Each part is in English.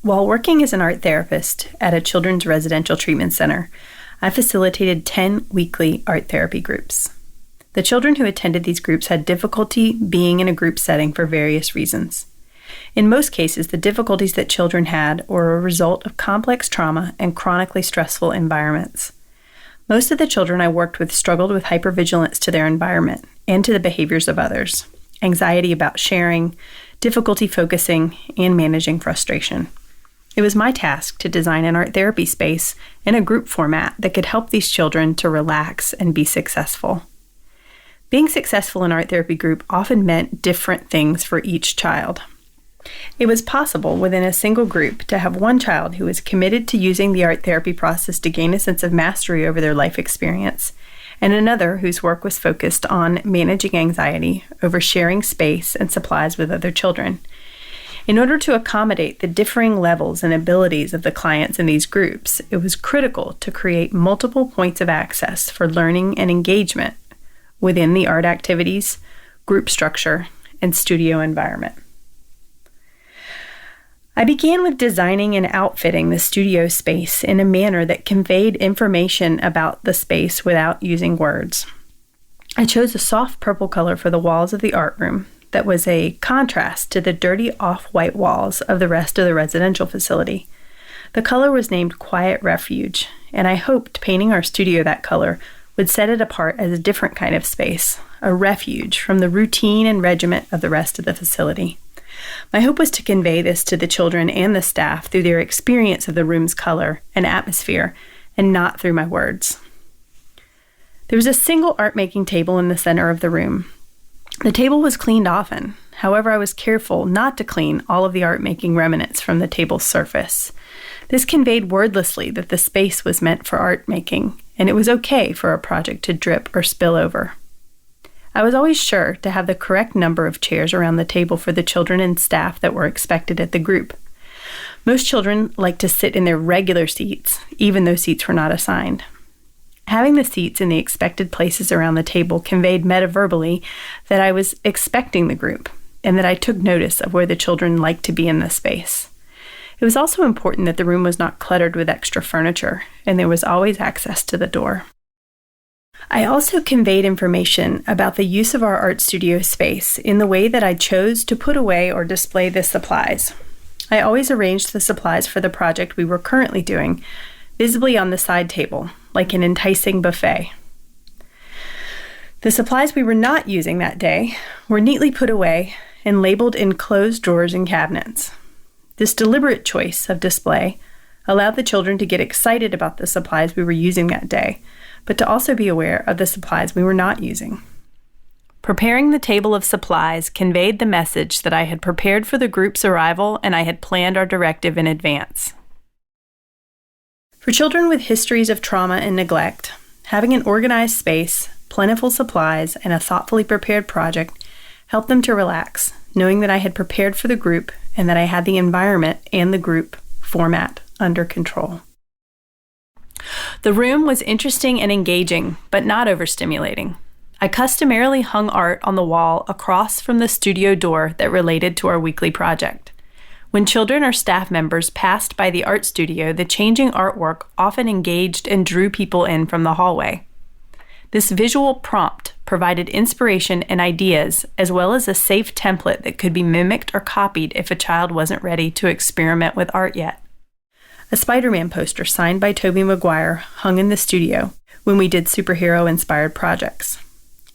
While working as an art therapist at a children's residential treatment center, I facilitated 10 weekly art therapy groups. The children who attended these groups had difficulty being in a group setting for various reasons. In most cases, the difficulties that children had were a result of complex trauma and chronically stressful environments. Most of the children I worked with struggled with hypervigilance to their environment and to the behaviors of others, anxiety about sharing, difficulty focusing, and managing frustration. It was my task to design an art therapy space in a group format that could help these children to relax and be successful. Being successful in art therapy group often meant different things for each child. It was possible within a single group to have one child who was committed to using the art therapy process to gain a sense of mastery over their life experience, and another whose work was focused on managing anxiety over sharing space and supplies with other children. In order to accommodate the differing levels and abilities of the clients in these groups, it was critical to create multiple points of access for learning and engagement within the art activities, group structure, and studio environment. I began with designing and outfitting the studio space in a manner that conveyed information about the space without using words. I chose a soft purple color for the walls of the art room that was a contrast to the dirty off-white walls of the rest of the residential facility. The color was named Quiet Refuge, and I hoped painting our studio that color would set it apart as a different kind of space, a refuge from the routine and regiment of the rest of the facility. My hope was to convey this to the children and the staff through their experience of the room's color and atmosphere, and not through my words. There was a single art-making table in the center of the room. The table was cleaned often. However, I was careful not to clean all of the art-making remnants from the table's surface. This conveyed wordlessly that the space was meant for art-making, and it was okay for a project to drip or spill over. I was always sure to have the correct number of chairs around the table for the children and staff that were expected at the group. Most children like to sit in their regular seats, even though seats were not assigned. Having the seats in the expected places around the table conveyed metaverbally that I was expecting the group, and that I took notice of where the children liked to be in the space. It was also important that the room was not cluttered with extra furniture, and there was always access to the door. I also conveyed information about the use of our art studio space in the way that I chose to put away or display the supplies. I always arranged the supplies for the project we were currently doing visibly on the side table, like an enticing buffet. The supplies we were not using that day were neatly put away and labeled in closed drawers and cabinets. This deliberate choice of display allowed the children to get excited about the supplies we were using that day, but to also be aware of the supplies we were not using. Preparing the table of supplies conveyed the message that I had prepared for the group's arrival and I had planned our directive in advance. For children with histories of trauma and neglect, having an organized space, plentiful supplies, and a thoughtfully prepared project helped them to relax, knowing that I had prepared for the group and that I had the environment and the group format under control. The room was interesting and engaging, but not overstimulating. I customarily hung art on the wall across from the studio door that related to our weekly project. When children or staff members passed by the art studio, the changing artwork often engaged and drew people in from the hallway. This visual prompt provided inspiration and ideas, as well as a safe template that could be mimicked or copied if a child wasn't ready to experiment with art yet. A Spider-Man poster signed by Tobey Maguire hung in the studio when we did superhero-inspired projects.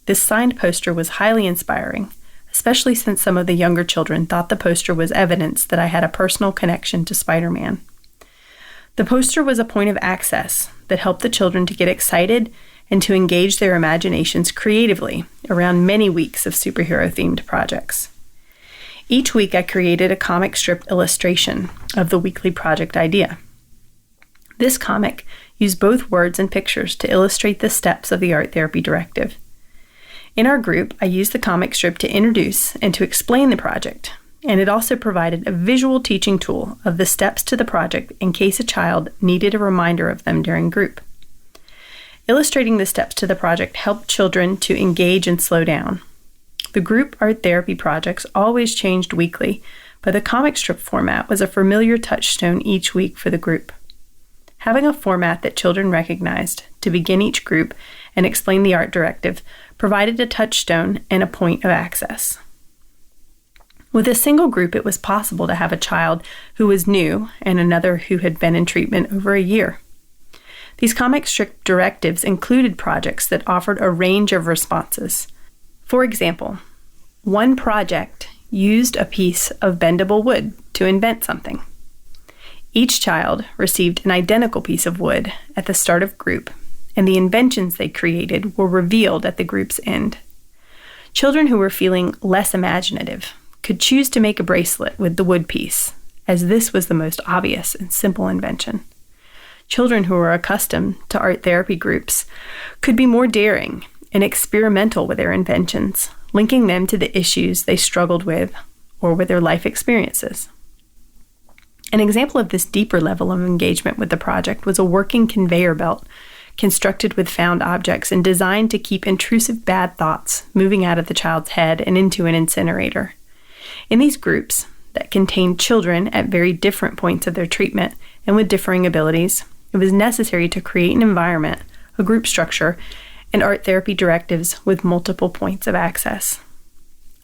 This signed poster was highly inspiring, especially since some of the younger children thought the poster was evidence that I had a personal connection to Spider-Man. The poster was a point of access that helped the children to get excited and to engage their imaginations creatively around many weeks of superhero-themed projects. Each week I created a comic strip illustration of the weekly project idea. This comic used both words and pictures to illustrate the steps of the art therapy directive. In our group, I used the comic strip to introduce and to explain the project, and it also provided a visual teaching tool of the steps to the project in case a child needed a reminder of them during group. Illustrating the steps to the project helped children to engage and slow down. The group art therapy projects always changed weekly, but the comic strip format was a familiar touchstone each week for the group. Having a format that children recognized to begin each group and explain the art directive provided a touchstone and a point of access. With a single group, it was possible to have a child who was new and another who had been in treatment over a year. These comic strip directives included projects that offered a range of responses. For example, one project used a piece of bendable wood to invent something. Each child received an identical piece of wood at the start of group, and the inventions they created were revealed at the group's end. Children who were feeling less imaginative could choose to make a bracelet with the wood piece, as this was the most obvious and simple invention. Children who were accustomed to art therapy groups could be more daring and experimental with their inventions, linking them to the issues they struggled with or with their life experiences. An example of this deeper level of engagement with the project was a working conveyor belt constructed with found objects and designed to keep intrusive bad thoughts moving out of the child's head and into an incinerator. In these groups that contained children at very different points of their treatment and with differing abilities, it was necessary to create an environment, a group structure, and art therapy directives with multiple points of access.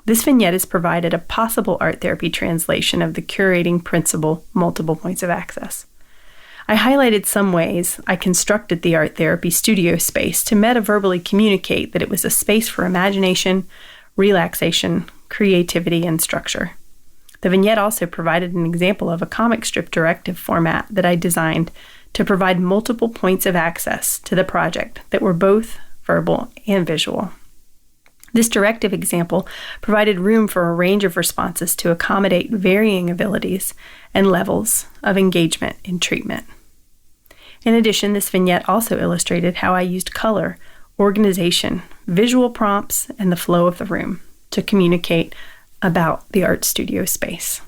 This vignette has provided a possible art therapy translation of the curating principle, multiple points of access. I highlighted some ways I constructed the art therapy studio space to metaverbally communicate that it was a space for imagination, relaxation, creativity, and structure. The vignette also provided an example of a comic strip directive format that I designed to provide multiple points of access to the project that were both verbal and visual. This directive example provided room for a range of responses to accommodate varying abilities and levels of engagement in treatment. In addition, this vignette also illustrated how I used color, organization, visual prompts, and the flow of the room to communicate about the art studio space.